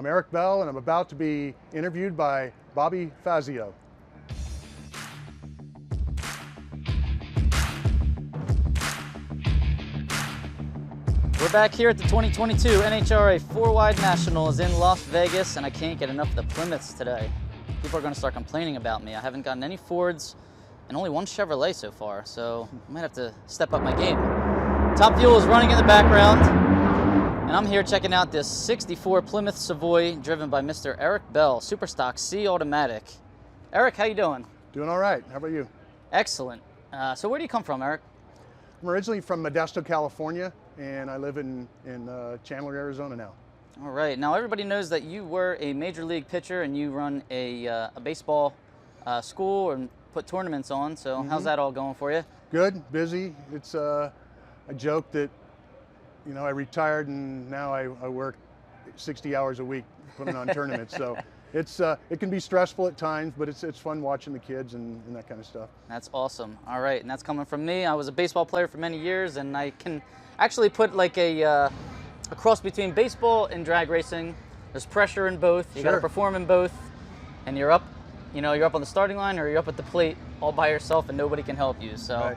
I'm Erik Bell, and I'm about to be interviewed by Bobby Fazio. We're back here at the 2022 NHRA 4-Wide Nationals in Las Vegas, and I can't get enough of the Plymouths today. People are going to start complaining about me. I haven't gotten any Fords and only one Chevrolet so far, so I might have to step up my game. Top Fuel is running in the background, and I'm here checking out this 64 Plymouth Savoy driven by Mr. Erik Bell, Superstock C Automatic. Erik, how you doing? Doing all right. How about you? Excellent. So where do you come from, Erik? I'm originally from Modesto, California, and I live in Chandler, Arizona now. All right. Now everybody knows that you were a major league pitcher and you run a baseball school and put tournaments on. So how's that all going for you? Good, busy. It's I joke that I retired and now I work 60 hours a week putting on tournaments. So it can be stressful at times, but it's fun watching the kids and that kind of stuff. That's awesome. All right, and that's coming from me. I was a baseball player for many years, and I can actually put like a cross between baseball and drag racing. There's pressure in both. You got to perform in both, and you're up. You're up on the starting line or you're up at the plate all by yourself, and nobody can help you. So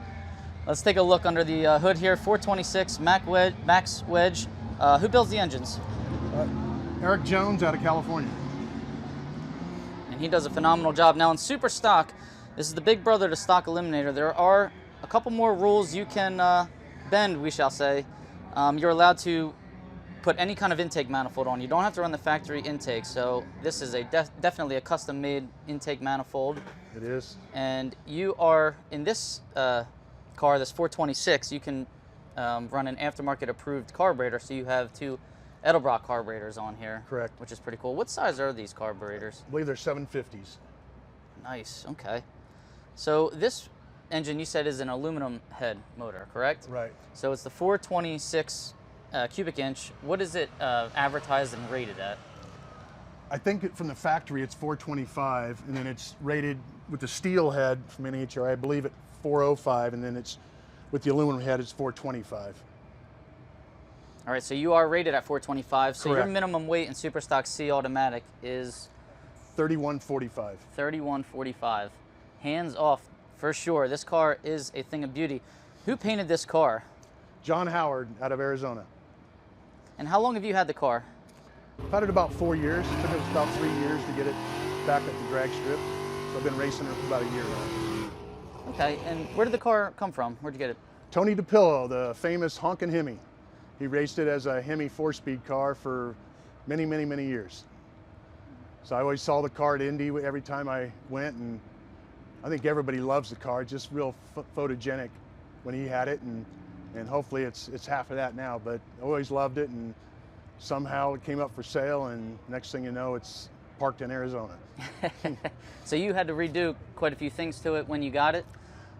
let's take a look under the hood here. 426 Max Wedge. Who builds the engines? Erik Jones out of California. And he does a phenomenal job. Now in Super Stock, this is the big brother to Stock Eliminator. There are a couple more rules you can bend, we shall say. You're allowed to put any kind of intake manifold on. You don't have to run the factory intake. So this is definitely a custom-made intake manifold. It is. And you are, in this car, this 426, you can run an aftermarket approved carburetor. So you have two Edelbrock carburetors on here. Correct. Which is pretty cool. What size are these carburetors? I believe they're 750s. Nice, okay. So this engine you said is an aluminum head motor, correct? Right. So it's the 426 cubic inch. What is it advertised and rated at? I think from the factory it's 425, and then it's rated with the steel head from NHRA, I believe at 405, and then it's with the aluminum head it's 425. All right, so you are rated at 425. So Correct. your minimum weight in Superstock C Automatic is 3145. 3145. Hands off for sure. This car is a thing of beauty. Who painted this car? John Howard out of Arizona. And how long have you had the car? I've had it about 4 years. It took us about 3 years to get it back at the drag strip. So I've been racing it for about a year now. Okay, and where did the car come from? Where'd you get it? Tony DePillo, the famous honkin' Hemi. He raced it as a Hemi 4-speed car for many, many, many years. So I always saw the car at Indy every time I went, and I think everybody loves the car. It's just real photogenic when he had it, and hopefully it's half of that now, but I always loved it, and somehow it came up for sale, and next thing you know, it's parked in Arizona. So you had to redo quite a few things to it when you got it?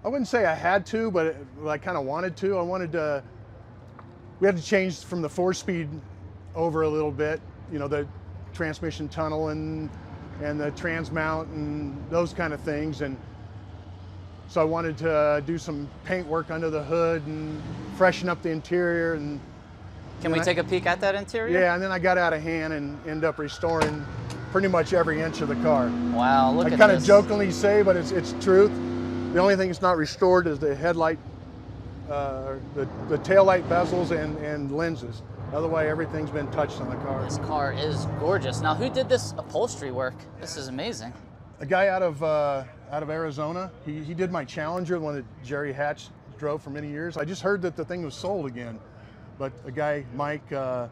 I wouldn't say I had to, but I kind of wanted to. We had to change from the 4-speed over a little bit, the transmission tunnel and the trans mount and those kind of things. And so I wanted to do some paint work under the hood and freshen up the interior. And can we take a peek at that interior? Yeah, and then I got out of hand and ended up restoring pretty much every inch of the car. Wow, look at this. I kind of jokingly say, but it's truth. The only thing that's not restored is the headlight, the tail light bezels and lenses. Otherwise, everything's been touched on the car. This car is gorgeous. Now, who did this upholstery work? This is amazing. A guy out of Arizona. He did my Challenger, the one that Jerry Hatch drove for many years. I just heard that the thing was sold again, but a guy, Mike, out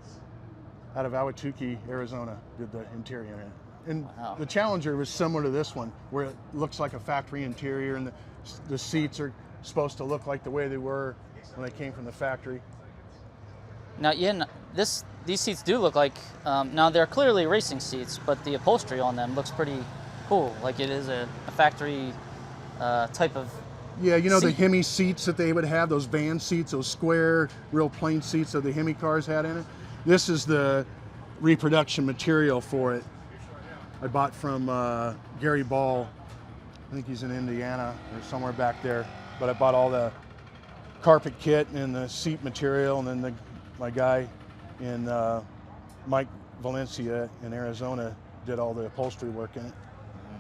of Ahwatukee, Arizona, did the interior in it. And wow. The Challenger was similar to this one, where it looks like a factory interior, and the seats are supposed to look like the way they were when they came from the factory. Now, yeah, these seats do look like, now they're clearly racing seats, but the upholstery on them looks pretty cool, like it is a factory type of Yeah, seat. The Hemi seats that they would have, those van seats, those square, real plain seats that the Hemi cars had in it. This is the reproduction material for it. I bought from Gary Ball. I think he's in Indiana or somewhere back there. But I bought all the carpet kit and the seat material, and then my guy in Mike Valencia in Arizona did all the upholstery work in it.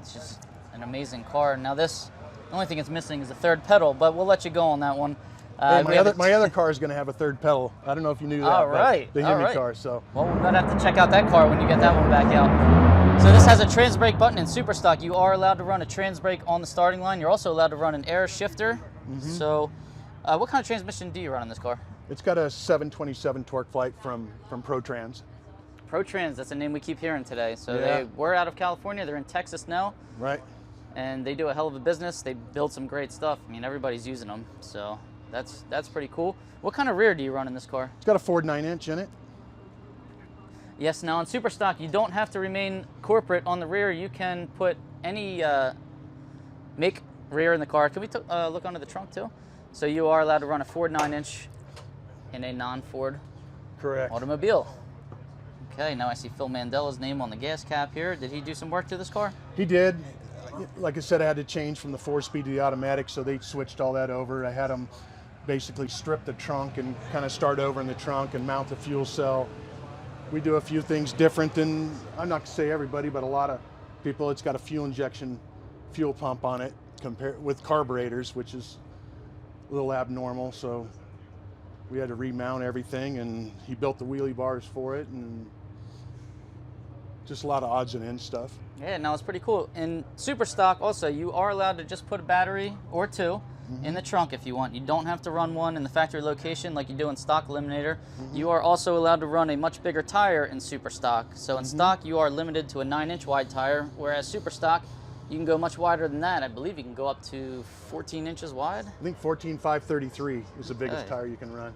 It's just an amazing car. Now this, the only thing it's missing is the third pedal, but we'll let you go on that one. Hey, my other car is going to have a third pedal. I don't know if you knew that. All right. The Hemi car. So. Well, we're going to have to check out that car when you get that one back out. So this has a trans brake button in super stock. You are allowed to run a trans brake on the starting line. You're also allowed to run an air shifter. So what kind of transmission do you run on this car? It's got a 727 torque flight from ProTrans. ProTrans, that's a name we keep hearing today. So Yeah. they were out of California. They're in Texas now. Right. And they do a hell of a business. They build some great stuff. I mean, everybody's using them. So that's pretty cool. What kind of rear do you run in this car? It's got a Ford 9-inch in it. Yes, now in super stock, you don't have to remain corporate on the rear. You can put any make rear in the car. Can we look under the trunk too? So you are allowed to run a Ford 9-inch in a non-Ford Correct. automobile. Okay, now I see Phil Mandela's name on the gas cap here. Did he do some work to this car? He did. Like I said, I had to change from the 4-speed to the automatic, so they switched all that over. I had them basically strip the trunk and kind of start over in the trunk and mount the fuel cell. We do a few things different than, I'm not going to say everybody, but a lot of people. It's got a fuel injection fuel pump on it compared with carburetors, which is a little abnormal. So we had to remount everything, and he built the wheelie bars for it, and just a lot of odds and ends stuff. Yeah, no, it's pretty cool. In super stock also, you are allowed to just put a battery or two in the trunk if you want. You don't have to run one in the factory location like you do in stock Eliminator. You are also allowed to run a much bigger tire in super stock. So in stock, you are limited to a 9-inch wide tire, whereas super stock, you can go much wider than that. I believe you can go up to 14 inches wide. I think 14.533 is the biggest Okay. tire you can run.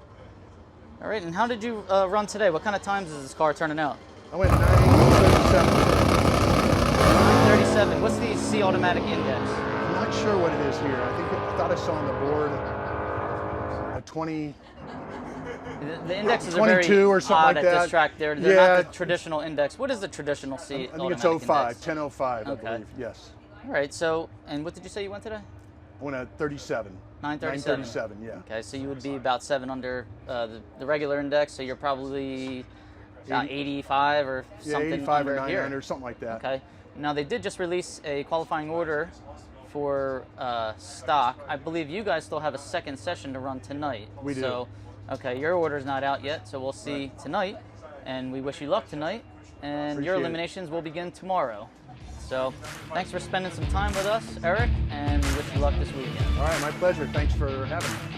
All right, and how did you run today? What kind of times is this car turning out? I went 937. 37. What's the C automatic index? I'm not sure what it is here. I thought I saw on the board a 20. The indexes are 22 very or something odd like at that. this track. They're not the traditional index. What is the traditional C I think automatic it's 05, index? 1005, Okay. I believe. Yes. All right, so, and what did you say you went today? I went at 37. 937. 937, yeah. Okay, so you would be about 7 under the regular index, so you're probably about 85 or Yeah, something 85 or under 99 here. or something like that. Okay. Now they did just release a qualifying order for stock. I believe you guys still have a second session to run tonight. We do. So, okay, your order's not out yet, so we'll see tonight, and we wish you luck tonight. And your Appreciate it. eliminations will begin tomorrow. So, thanks for spending some time with us, Erik, and we wish you luck this weekend. All right, my pleasure. Thanks for having me.